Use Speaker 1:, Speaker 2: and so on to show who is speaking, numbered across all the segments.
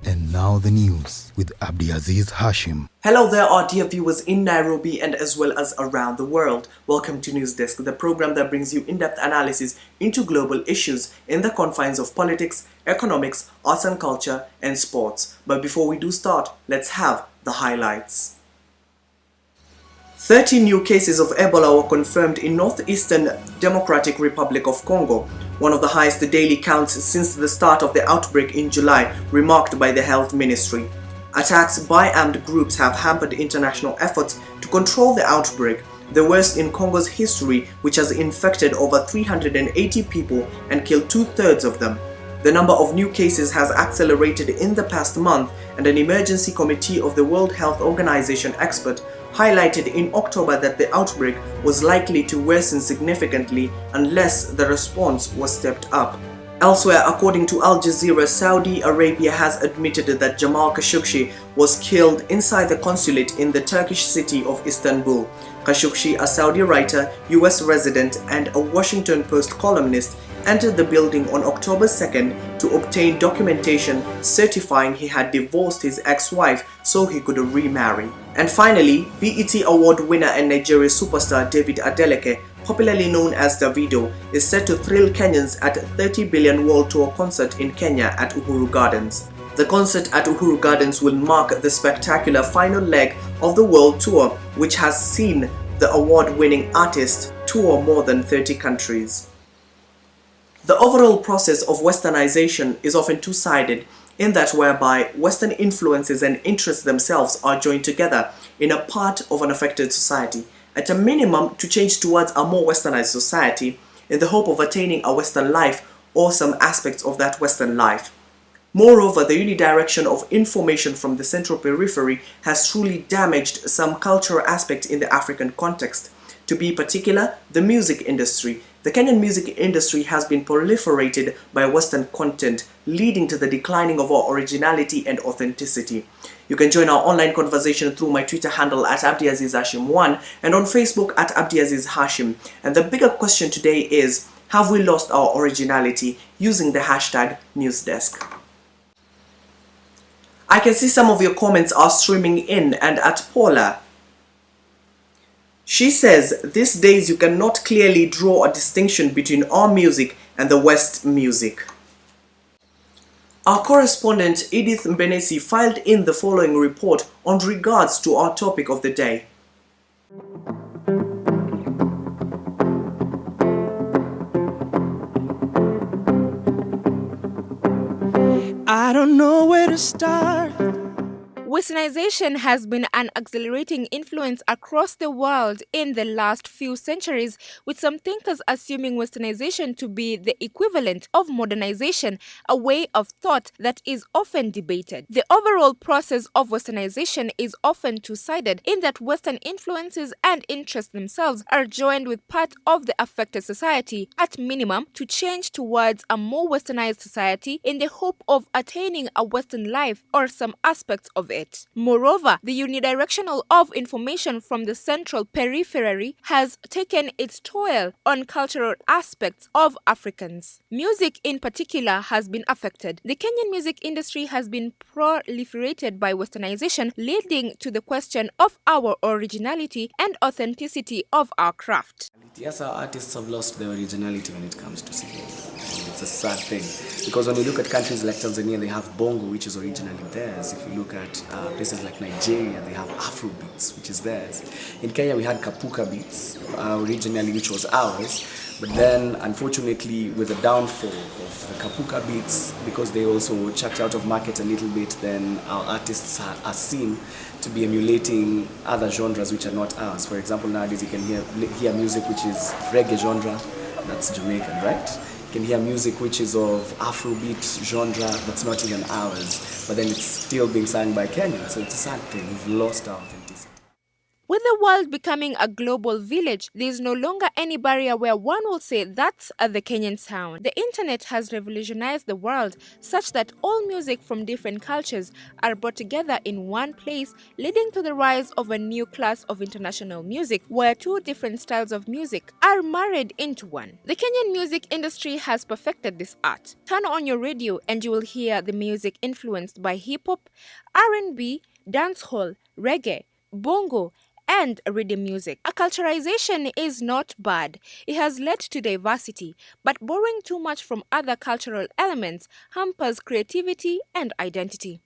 Speaker 1: And now the news with Abdiaziz Hashim.
Speaker 2: Hello there, our dear viewers in Nairobi and as well as around the world. Welcome to News Desk, the program that brings you in-depth analysis into global issues in the confines of politics, economics, arts and culture, and sports. But before we do start, let's have the highlights. 30 new cases of Ebola were confirmed in Northeastern Democratic Republic of Congo, one of the highest daily counts since the start of the outbreak in July, remarked by the Health Ministry. Attacks by armed groups have hampered international efforts to control the outbreak, the worst in Congo's history, which has infected over 380 people and killed two-thirds of them. The number of new cases has accelerated in the past month, and an emergency committee of the World Health Organization expert highlighted in October that the outbreak was likely to worsen significantly unless the response was stepped up. Elsewhere, according to Al Jazeera, Saudi Arabia has admitted that Jamal Khashoggi was killed inside the consulate in the Turkish city of Istanbul. Khashoggi, a Saudi writer, US resident, and a Washington Post columnist, entered the building on October 2nd to obtain documentation certifying he had divorced his ex-wife so he could remarry. And finally, BET Award winner and Nigeria superstar David Adeleke, popularly known as Davido, is set to thrill Kenyans at 30 billion World Tour concert in Kenya at Uhuru Gardens. The concert at Uhuru Gardens will mark the spectacular final leg of the World Tour, which has seen the award-winning artist tour more than 30 countries. The overall process of westernization is often two-sided, in that whereby Western influences and interests themselves are joined together in a part of an affected society, at a minimum to change towards a more westernized society in the hope of attaining a Western life or some aspects of that Western life. Moreover, the unidirection of information from the central periphery has truly damaged some cultural aspects in the African context. To be particular, the music industry. The Kenyan music industry has been proliferated by Western content, leading to the declining of our originality and authenticity. You can join our online conversation through my Twitter handle at AbdiazizHashim1 and on Facebook at AbdiazizHashim. And the bigger question today is, have we lost our originality, using the hashtag NewsDesk? I can see some of your comments are streaming in, and at Paula, she says, these days you cannot clearly draw a distinction between our music and the West music. Our correspondent Edith Mbenesi filed in the following report on regards to our topic of the day.
Speaker 3: I don't know where to start.
Speaker 4: Westernization has been an accelerating influence across the world in the last few centuries, with some thinkers assuming Westernization to be the equivalent of modernization, a way of thought that is often debated. The overall process of Westernization is often two-sided, in that Western influences and interests themselves are joined with part of the affected society, at minimum, to change towards a more westernized society in the hope of attaining a Western life or some aspects of it. Moreover, the unidirectional of information from the central periphery has taken its toll on cultural aspects of Africans. Music in particular has been affected. The Kenyan music industry has been proliferated by westernization, leading to the question of our originality and authenticity of our craft.
Speaker 5: Yes, our artists have lost their originality when it comes to singing. It's a sad thing, because when you look at countries like Tanzania, they have bongo, which is originally theirs. If you look at places like Nigeria, they have Afro beats, which is theirs. In Kenya, we had Kapuka beats, originally, which was ours. But then, unfortunately, with the downfall of the Kapuka beats, because they also chucked out of market a little bit, then our artists are seen to be emulating other genres which are not ours. For example, nowadays you can hear music which is reggae genre, that's Jamaican, right? You can hear music which is of Afrobeat genre, that's not even ours, but then it's still being sung by Kenyans, so it's a sad thing. We've lost our authenticity.
Speaker 4: With the world becoming a global village, there is no longer any barrier where one will say that's the Kenyan sound. The internet has revolutionized the world such that all music from different cultures are brought together in one place, leading to the rise of a new class of international music where two different styles of music are married into one. The Kenyan music industry has perfected this art. Turn on your radio and you will hear the music influenced by hip-hop, R&B, dancehall, reggae, bongo, and rhythm music. Acculturation is not bad. It has led to diversity, but borrowing too much from other cultural elements hampers creativity and identity.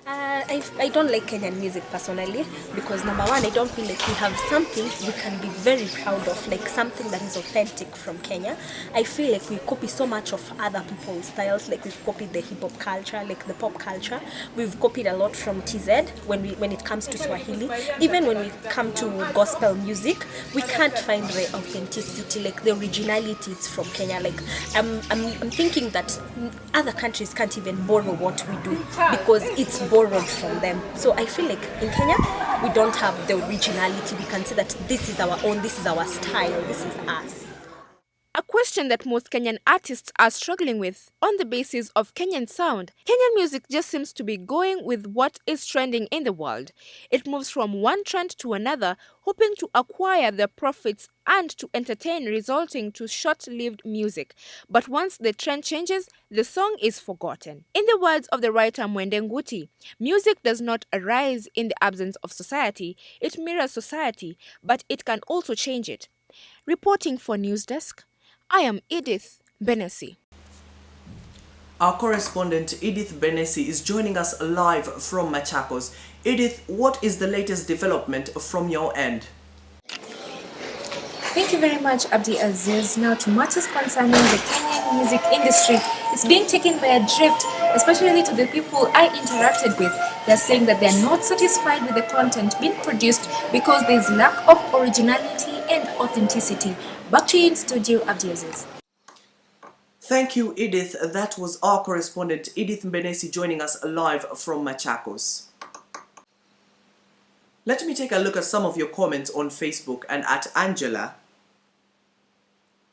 Speaker 6: I don't like Kenyan music personally because number one, I don't feel like we have something we can be very proud of, like something that is authentic from Kenya. I feel like we copy so much of other people's styles, like we've copied the hip hop culture, like the pop culture. We've copied a lot from TZ when it comes to Swahili. Even when we come to gospel music, we can't find the authenticity, like the originality it's from Kenya. Like I'm thinking that other countries can't even borrow what we do because it's borrowed from them. So I feel like in Kenya, we don't have the originality. We can say that this is our own, this is our style, this is us.
Speaker 4: A question that most Kenyan artists are struggling with on the basis of Kenyan sound. Kenyan music just seems to be going with what is trending in the world. It moves from one trend to another, hoping to acquire the profits and to entertain, resulting to short-lived music. But once the trend changes, the song is forgotten. In the words of the writer Mwende Nguti, music does not arise in the absence of society. It mirrors society, but it can also change it. Reporting for News Desk, I am Edith Benesi.
Speaker 2: Our correspondent Edith Benesi is joining us live from Machakos. Edith, what is the latest development from your end?
Speaker 7: Thank you very much, Abdi Aziz. Now to matters concerning the Kenyan music industry, it's being taken by a drift, especially to the people I interacted with. They're saying that they're not satisfied with the content being produced because there's lack of originality and authenticity. Back to you in studio, Abdi Aziz.
Speaker 2: Thank you, Edith. That was our correspondent Edith Benesi joining us live from Machakos. Let me take a look at some of your comments on Facebook and at Angela.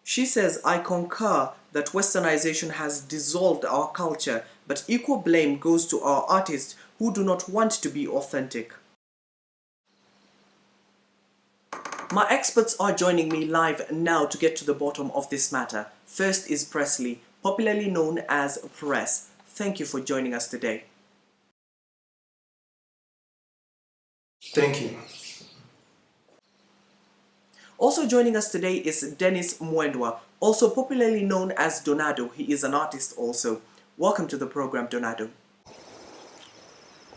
Speaker 2: She says, I concur that westernization has dissolved our culture, but equal blame goes to our artists who do not want to be authentic. My experts are joining me live now to get to the bottom of this matter. First is Presley, popularly known as Press. Thank you for joining us today.
Speaker 8: Thank you.
Speaker 2: Also joining us today is Dennis Mwendwa, also popularly known as Donado. He is an artist also. Welcome to the program, Donado.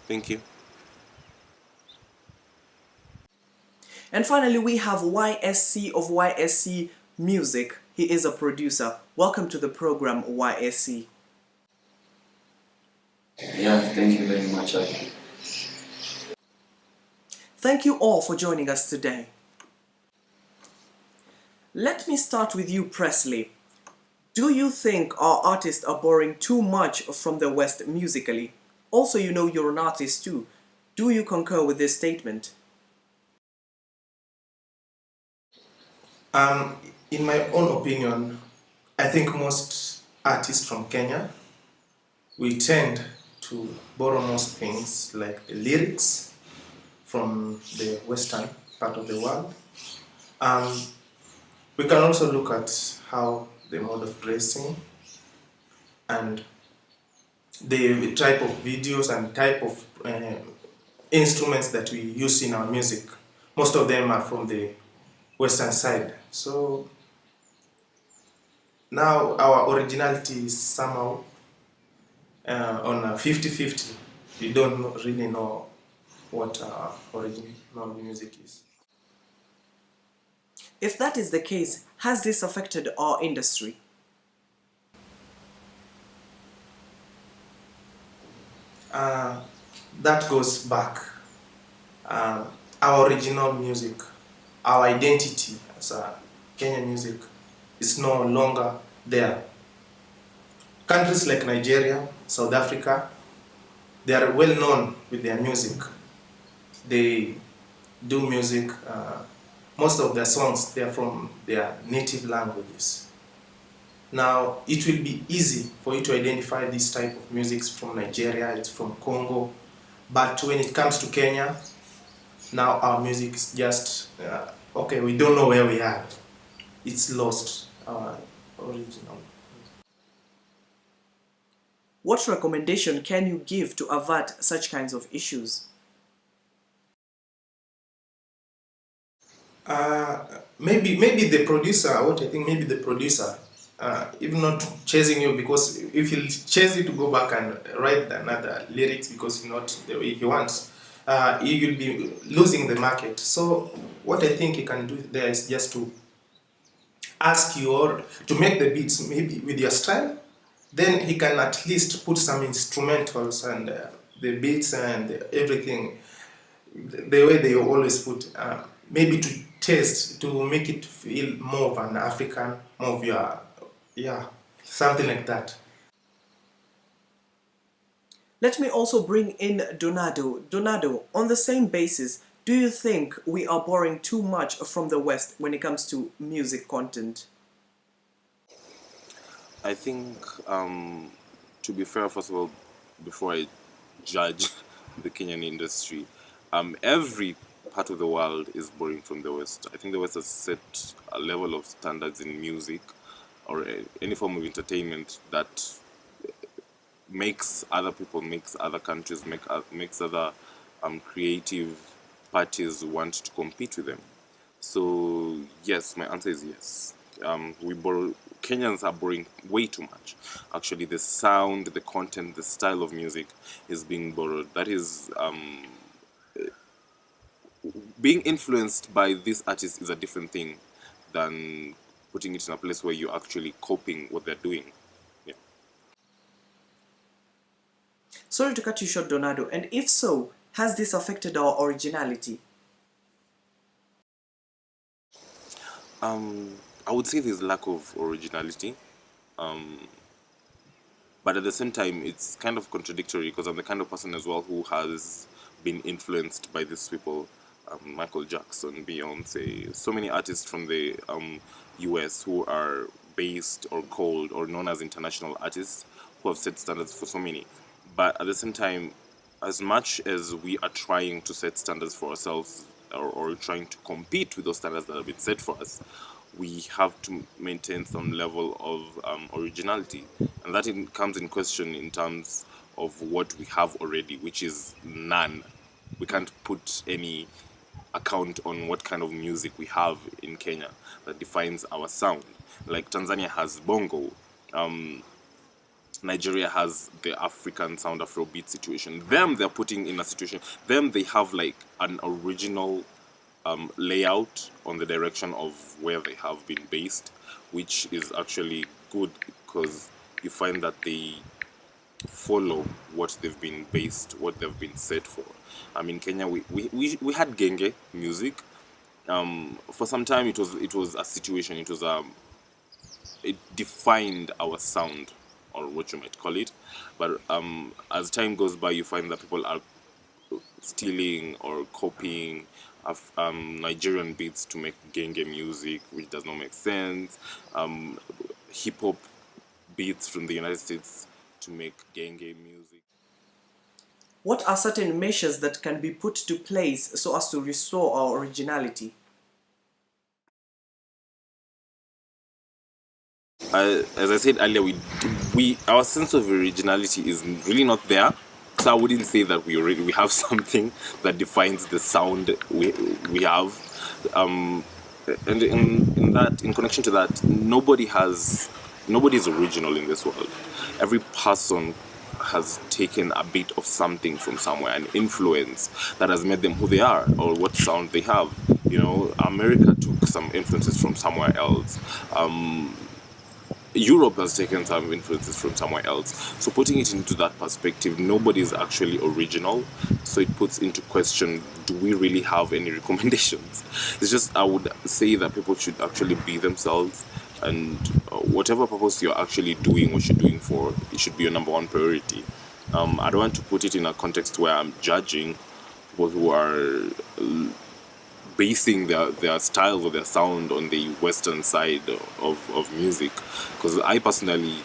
Speaker 8: Thank you.
Speaker 2: And finally, we have YSC of YSC Music. He is a producer. Welcome to the program, YSC.
Speaker 9: Yeah, thank you very much.
Speaker 2: Thank you all for joining us today. Let me start with you, Presley. Do you think our artists are borrowing too much from the West musically? Also, you know you're an artist too. Do you concur with this statement?
Speaker 8: In my own opinion, I think most artists from Kenya, we tend to borrow most things like the lyrics from the western part of the world. We can also look at how the mode of dressing and the type of videos and type of instruments that we use in our music. Most of them are from the western side. So now our originality is somehow on a 50-50. We don't really know what our original music is.
Speaker 2: If that is the case, has this affected our industry?
Speaker 8: That goes back. Our original music, our identity as a Kenyan music is no longer there. Countries like Nigeria, South Africa, they are well known with their music. They do music, most of their songs, they are from their native languages. Now, it will be easy for you to identify this type of music from Nigeria, it's from Congo, but when it comes to Kenya, now our music is just, okay, we don't know where we are. It's lost, our original.
Speaker 2: What recommendation can you give to avert such kinds of issues?
Speaker 8: Maybe the producer, what I think, maybe the producer, even not chasing you, because if he'll chase you to go back and write another lyrics because it's not the way he wants, he will be losing the market. So what I think he can do there is just to ask you or to make the beats maybe with your style, then he can at least put some instrumentals and the beats and everything the way they always put, maybe to taste, to make it feel more of an African, more of your, yeah, something like that.
Speaker 2: Let me also bring in Donado. Donado, on the same basis, do you think we are borrowing too much from the West when it comes to music content?
Speaker 10: I think, to be fair, first of all, before I judge the Kenyan industry, every part of the world is borrowing from the West. I think the West has set a level of standards in music or any form of entertainment that makes other people, makes other countries, makes other creative parties want to compete with them. So yes, my answer is yes. Kenyans are borrowing way too much. Actually, the sound, the content, the style of music is being borrowed. That is, being influenced by this artist is a different thing than putting it in a place where you're actually copying what they're doing. Yeah.
Speaker 2: Sorry to cut you short, Donado, and if so, has this affected our originality?
Speaker 10: I would say there's lack of originality, but at the same time, it's kind of contradictory because I'm the kind of person as well who has been influenced by these people, Michael Jackson, Beyonce, so many artists from the US who are based or called or known as international artists who have set standards for so many. But at the same time, as much as we are trying to set standards for ourselves or trying to compete with those standards that have been set for us, we have to maintain some level of originality. And that comes in question in terms of what we have already, which is none. We can't put any account on what kind of music we have in Kenya that defines our sound. Like Tanzania has bongo, Nigeria has the African sound, Afrobeat situation. They're putting in a situation, they have like an original layout on the direction of where they have been based, which is actually good because you find that they follow what they've been based, what they've been set for. I mean, Kenya, we had genge music. For some time, it was a situation. It defined our sound, or what you might call it. But as time goes by, you find that people are stealing or copying Nigerian beats to make genge music, which does not make sense. Hip hop beats from the United States to make genge music.
Speaker 2: What are certain measures that can be put to place so as to restore our originality?
Speaker 10: As I said earlier, our sense of originality is really not there. So I wouldn't say that we have something that defines the sound we have. And in connection to that, nobody is original in this world. Every person has taken a bit of something from somewhere, an influence that has made them who they are or what sound they have. You know, America took some influences from somewhere else. Europe has taken some influences from somewhere else. So putting it into that perspective, nobody is actually original. So it puts into question, do we really have any recommendations? It's just, I would say that people should actually be themselves, and whatever purpose you're actually doing what you're doing for, it should be your number one priority. I don't want to put it in a context where I'm judging people who are basing their style or their sound on the Western side of music. Because I personally,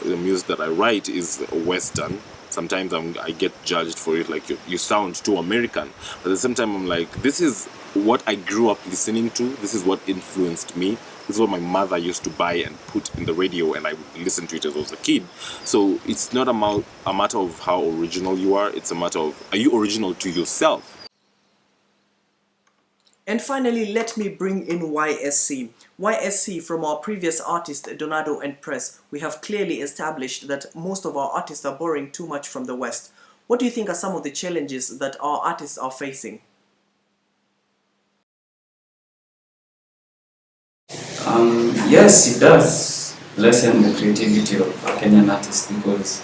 Speaker 10: the music that I write is Western. Sometimes I get judged for it, like you sound too American. But at the same time, I'm like, this is what I grew up listening to. This is what influenced me. This is what my mother used to buy and put in the radio, and I would listen to it as I was a kid. So it's not a matter of how original you are. It's a matter of, are you original to yourself?
Speaker 2: And finally, let me bring in YSC. YSC, from our previous artist Donado and Press, we have clearly established that most of our artists are borrowing too much from the West. What do you think are some of the challenges that our artists are facing?
Speaker 9: Yes, it does lessen the creativity of a Kenyan artist, because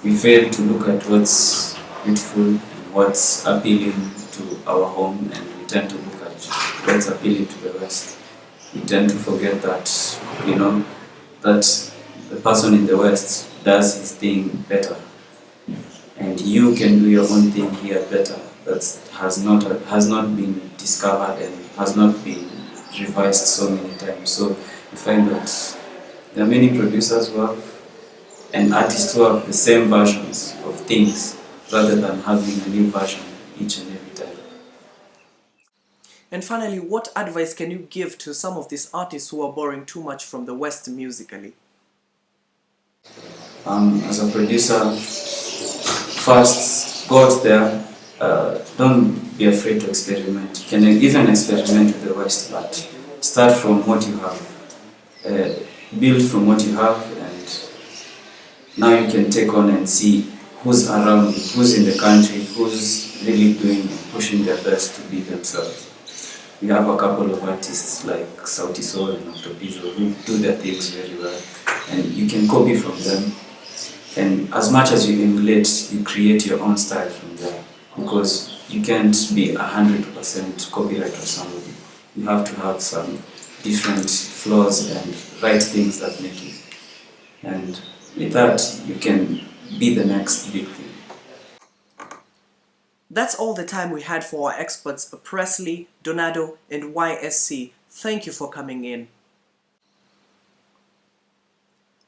Speaker 9: we fail to look at what's beautiful and what's appealing to our home, and we tend to look at what's appealing to the West. We tend to forget that, that the person in the West does his thing better, and you can do your own thing here better. That has not been discovered and has not been revised so many times. So you find that there are many producers who have, and artists who have the same versions of things rather than having a new version each and every time.
Speaker 2: And finally, what advice can you give to some of these artists who are borrowing too much from the West musically?
Speaker 9: As a producer, first go out there, don't be afraid to experiment. You can even experiment with the West, but start from what you have. Build from what you have, and now you can take on and see who's around you, who's in the country, who's really doing and pushing their best to be themselves. We have a couple of artists like Sauti Sol and Octopizzo who do their things very well, and you can copy from them. And as much as you emulate, you create your own style from there, because you can't be 100% copyright of somebody. You have to have some different flaws and right things that make it. And with that, you can be the next big thing.
Speaker 2: That's all the time we had for our experts Presley, Donado and YSC. Thank you for coming in.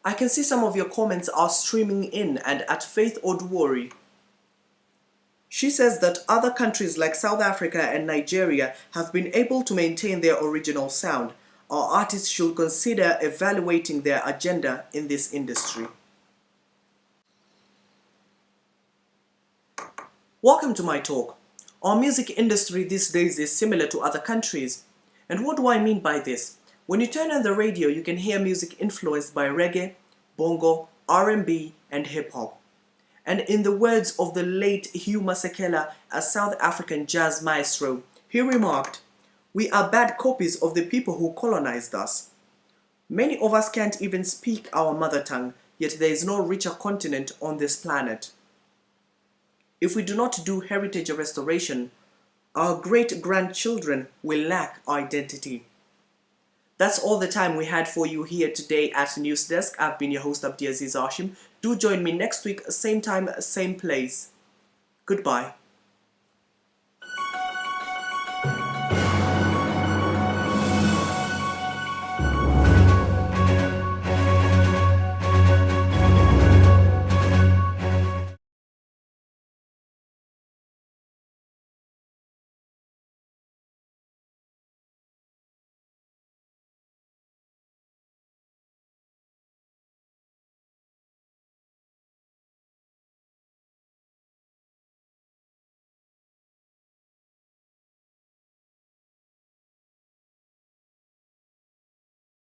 Speaker 2: I can see some of your comments are streaming in, and at Faith Oduori, she says that other countries like South Africa and Nigeria have been able to maintain their original sound. Our artists should consider evaluating their agenda in this industry. Welcome to my talk. Our music industry these days is similar to other countries. And what do I mean by this? When you turn on the radio, you can hear music influenced by reggae, bongo, R&B, and hip-hop. And in the words of the late Hugh Masekela, a South African jazz maestro, he remarked, "We are bad copies of the people who colonized us. Many of us can't even speak our mother tongue, yet there is no richer continent on this planet. If we do not do heritage restoration, our great-grandchildren will lack identity." That's all the time we had for you here today at News Desk. I've been your host, Abdiaziz Hashim. Do join me next week, same time, same place. Goodbye.